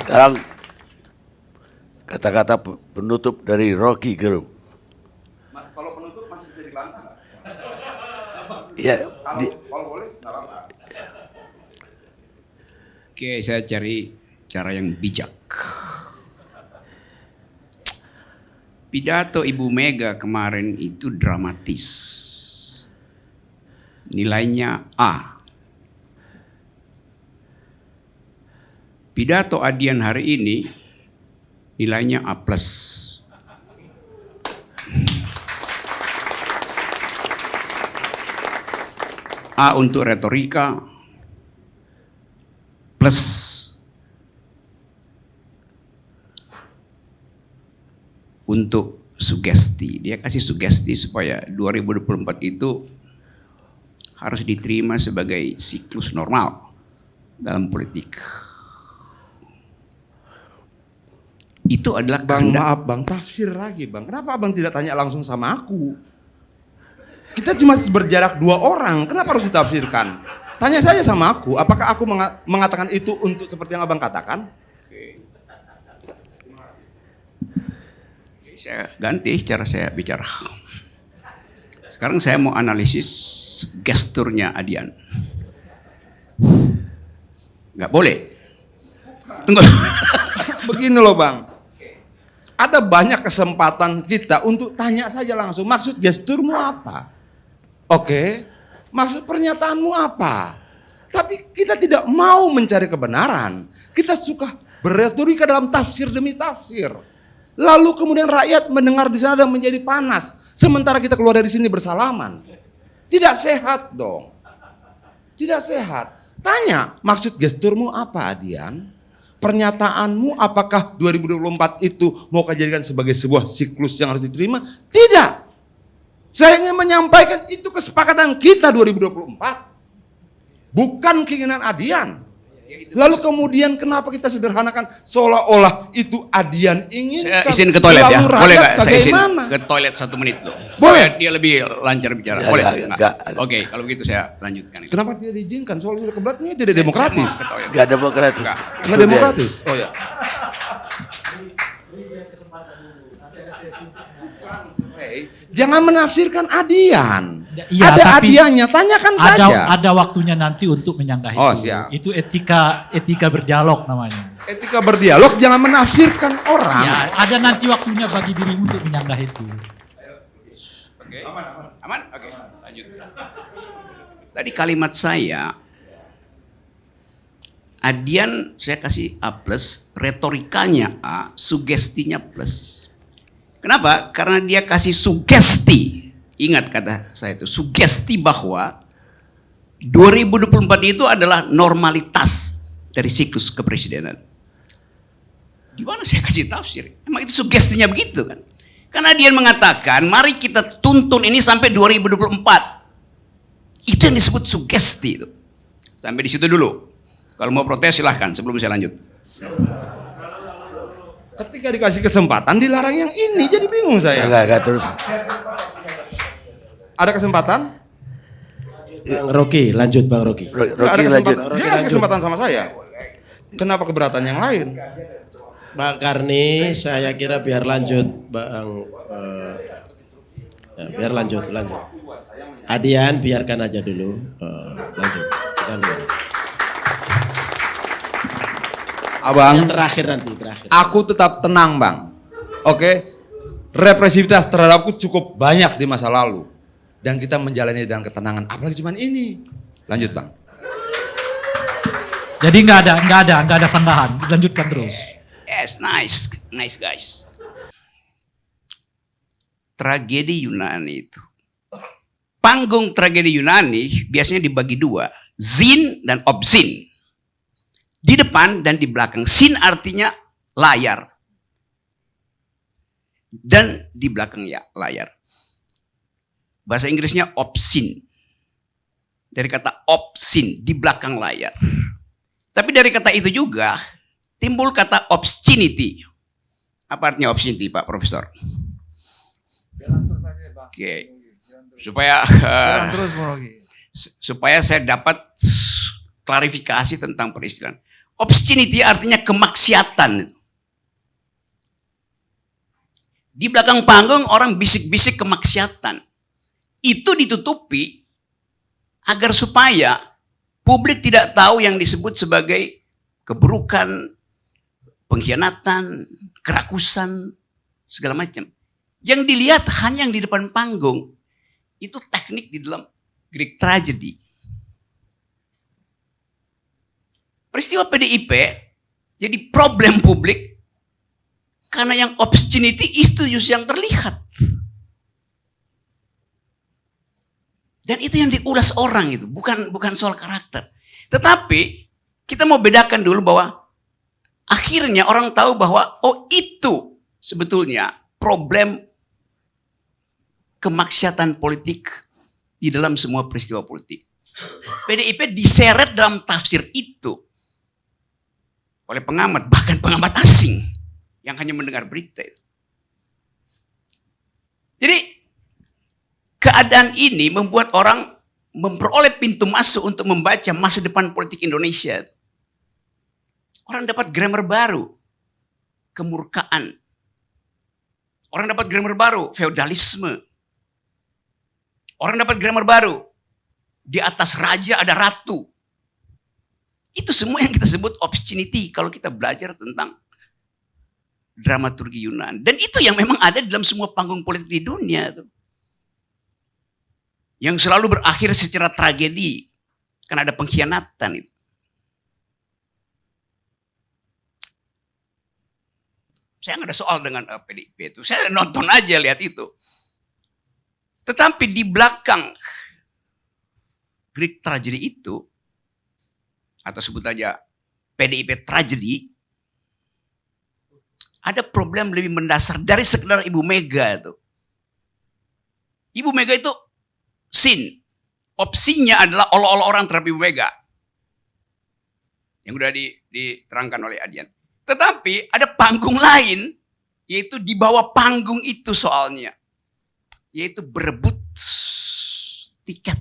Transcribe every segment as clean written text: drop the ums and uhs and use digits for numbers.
Sekarang kata-kata penutup dari Rocky Gerung. Kalau penutup masih bisa dibantah nggak? Ya, Kalau boleh nggak apa-apa. Oke, saya cari cara yang bijak. Pidato Ibu Mega kemarin itu dramatis. Nilainya A. Pidato Adian hari ini nilainya A+. A untuk retorika, plus untuk sugesti. Dia kasih sugesti supaya 2024 itu harus diterima sebagai siklus normal dalam politik. Itu adalah Bang, maaf bang, tafsir lagi bang. Kenapa abang tidak tanya langsung sama aku? Kita cuma berjarak 2 orang, kenapa harus ditafsirkan? Tanya saja sama aku, apakah aku mengatakan itu untuk seperti yang abang katakan? Saya ganti cara saya bicara. Sekarang saya mau analisis gesturnya Adian. Nggak boleh. Tunggu. Begini loh bang, ada banyak kesempatan kita untuk tanya saja langsung, maksud gesturmu apa? Oke, maksud pernyataanmu apa? Tapi kita tidak mau mencari kebenaran. Kita suka berretorika dalam tafsir demi tafsir. Lalu kemudian rakyat mendengar di sana dan menjadi panas. Sementara kita keluar dari sini bersalaman. Tidak sehat dong. Tidak sehat. Tanya, maksud gesturmu apa Adian? Pernyataanmu apakah 2024 itu mau kau jadikan sebagai sebuah siklus yang harus diterima? Tidak. Saya ingin menyampaikan itu kesepakatan kita 2024. Bukan keinginan Adian. Lalu kemudian kenapa kita sederhanakan seolah-olah itu Adian inginkan? Saya izin ke toilet ya. Boleh nggak saya izin bagaimana? ke toilet 1 menit loh. Boleh. Dia lebih lancar bicara. Ya, Boleh enggak. Oke, kalau begitu saya lanjutkan itu. Kenapa tidak diizinkan? Soalnya sudah kebetulannya tidak demokratis. Saya mau ke toilet. nggak demokratis. Nggak demokratis. Oh ya. Jangan menafsirkan Adian. Iya, ada tapi Adiannya, tanyakan saja. ada waktunya nanti untuk menyanggah Oh, itu. siap. Itu etika berdialog namanya. Etika berdialog, jangan menafsirkan orang. Ya, ada nanti waktunya bagi dirimu untuk menyanggah itu. Oke. Aman? Oke, lanjut. Tadi kalimat saya, Adian saya kasih A+, retorikanya A, sugestinya plus. Kenapa? Karena dia kasih sugesti. Ingat kata saya itu, sugesti bahwa 2024 itu adalah normalitas dari siklus kepresidenan. Gimana saya kasih tafsir? Emang itu sugestinya begitu kan? Karena dia mengatakan, mari kita tuntun ini sampai 2024. Itu yang disebut sugesti itu. Sampai di situ dulu. Kalau mau protes silahkan sebelum saya lanjut. Ketika dikasih kesempatan dilarang yang ini, jadi bingung saya. Enggak, terus. Ada kesempatan? Bang Rocky, lanjut Bang Rocky. Nggak ada Rocky lanjut. kesempatan. Dia kasih kesempatan sama saya. Kenapa keberatan yang lain? Bang Karni, saya kira biar lanjut Bang. Biar lanjut. Adian biarkan aja dulu. Lanjut. Abang, Yang terakhir nanti. aku tetap tenang bang. Oke, represivitas terhadapku cukup banyak di masa lalu. Dan kita menjalani dengan ketenangan. Apalagi cuman ini. Lanjut bang. Jadi nggak ada sanggahan. Lanjutkan terus. Yes, nice guys. Tragedi Yunani itu. Panggung tragedi Yunani biasanya dibagi 2. Zin dan obzin. Di depan dan di belakang. Sin artinya layar. Dan di belakang ya layar. Bahasa Inggrisnya obscene. Dari kata obscene, di belakang layar. Tapi dari kata itu juga timbul kata obscenity. Apa artinya obscenity, Pak Profesor? Oke. Supaya saya dapat klarifikasi tentang peristilan. Obscenity artinya kemaksiatan. Di belakang panggung orang bisik-bisik kemaksiatan. Itu ditutupi agar supaya publik tidak tahu yang disebut sebagai keburukan, pengkhianatan, kerakusan, segala macam. Yang dilihat hanya yang di depan panggung. Itu teknik di dalam Greek tragedy. Peristiwa PDIP jadi problem publik karena yang obscenity itu justru yang terlihat. Dan itu yang diulas orang itu, bukan soal karakter. Tetapi kita mau bedakan dulu bahwa akhirnya orang tahu bahwa oh itu sebetulnya problem kemaksiatan politik di dalam semua peristiwa politik. PDIP diseret dalam tafsir itu oleh pengamat, bahkan pengamat asing yang hanya mendengar berita itu. Jadi keadaan ini membuat orang memperoleh pintu masuk untuk membaca masa depan politik Indonesia. Orang dapat grammar baru, kemurkaan. Orang dapat grammar baru, feodalisme. Orang dapat grammar baru, di atas raja ada ratu. Itu semua yang kita sebut obscenity kalau kita belajar tentang dramaturgi Yunan. Dan itu yang memang ada dalam semua panggung politik di dunia. Yang selalu berakhir secara tragedi. Karena ada pengkhianatan itu. Saya nggak ada soal dengan PDIP itu. Saya nonton aja lihat itu. Tetapi di belakang Greek tragedy itu, atau sebut aja PDIP tragedy, ada problem lebih mendasar dari sekedar Ibu Mega itu. Ibu Mega itu sin. Opsinya adalah olok-olok orang terhadap Ibu Mega. Yang sudah diterangkan oleh Adian. Tetapi ada panggung lain, yaitu di bawah panggung itu soalnya. Yaitu berebut tiket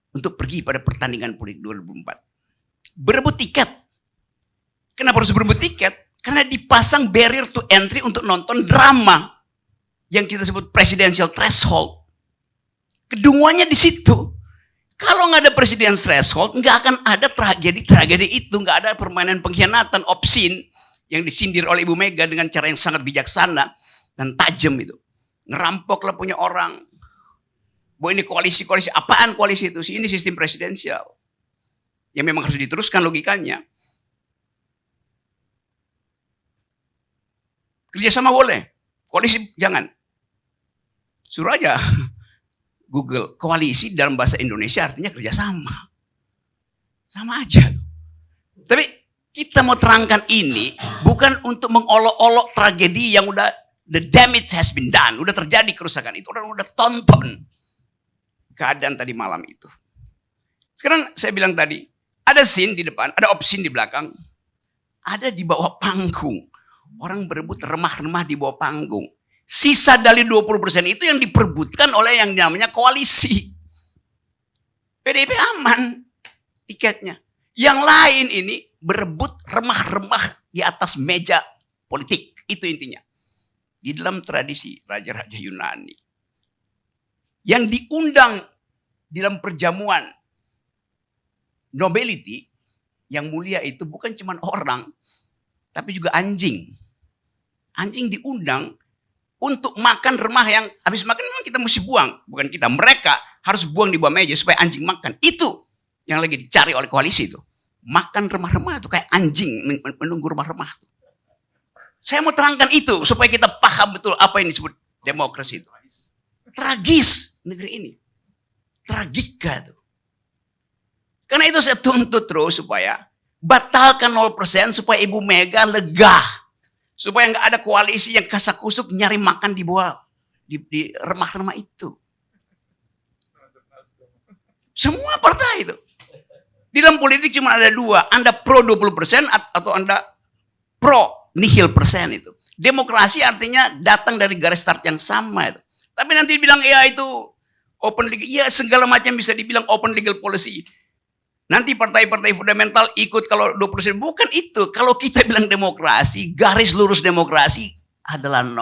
untuk pergi pada pertandingan politik 2024. Berebut tiket. Kenapa harus berebut tiket? Karena dipasang barrier to entry untuk nonton drama yang kita sebut presidential threshold. Kedunguannya di situ. Kalau nggak ada presidential threshold, nggak akan ada tragedi itu, nggak ada permainan pengkhianatan, obscene yang disindir oleh Ibu Mega dengan cara yang sangat bijaksana dan tajam itu. Ngerampoklah punya orang. Bahwa ini koalisi-koalisi, apaan koalisi itu? Ini sistem presidensial. Yang memang harus diteruskan logikanya. Kerjasama boleh, koalisi jangan. Suruh aja Google, koalisi dalam bahasa Indonesia artinya kerjasama. Sama aja. Tapi kita mau terangkan ini bukan untuk mengolok-olok tragedi yang udah, the damage has been done. Udah terjadi kerusakan itu, orang udah tonton keadaan tadi malam itu. Sekarang saya bilang tadi, ada scene di depan, ada opsin di belakang, ada di bawah panggung. Orang berebut remah-remah di bawah panggung. Sisa dari 20% itu yang diperbutkan oleh yang namanya koalisi. PDIP aman tiketnya. Yang lain ini berebut remah-remah di atas meja politik. Itu intinya. Di dalam tradisi raja-raja Yunani. Yang diundang di dalam perjamuan nobility yang mulia itu bukan cuma orang, tapi juga anjing. Anjing diundang untuk makan remah yang habis makan memang kita mesti buang. Bukan kita, mereka harus buang di bawah meja supaya anjing makan. Itu yang lagi dicari oleh koalisi itu. Makan remah-remah itu kayak anjing menunggu remah-remah itu. Saya mau terangkan itu supaya kita paham betul apa yang disebut demokrasi itu. Tragis negeri ini. Tragika itu. Karena itu saya tuntut terus supaya batalkan 0% supaya Ibu Mega lega. Supaya nggak ada koalisi yang kasak-kusuk nyari makan di bawah di remah-remah itu. Semua partai itu. Di dalam politik cuma ada dua. Anda pro 20% atau Anda pro nihil persen itu. Demokrasi artinya datang dari garis start yang sama itu. Tapi nanti bilang ya itu open legal. Ya segala macam bisa dibilang open legal policy. Nanti partai-partai fundamental ikut kalau 20%. Bukan itu. Kalau kita bilang demokrasi, garis lurus demokrasi adalah 0.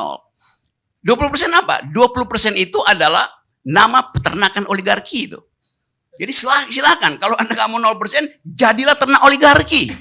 20% apa? 20% itu adalah nama peternakan oligarki itu. Jadi silakan. Kalau Anda nggak mau 0%, jadilah ternak oligarki.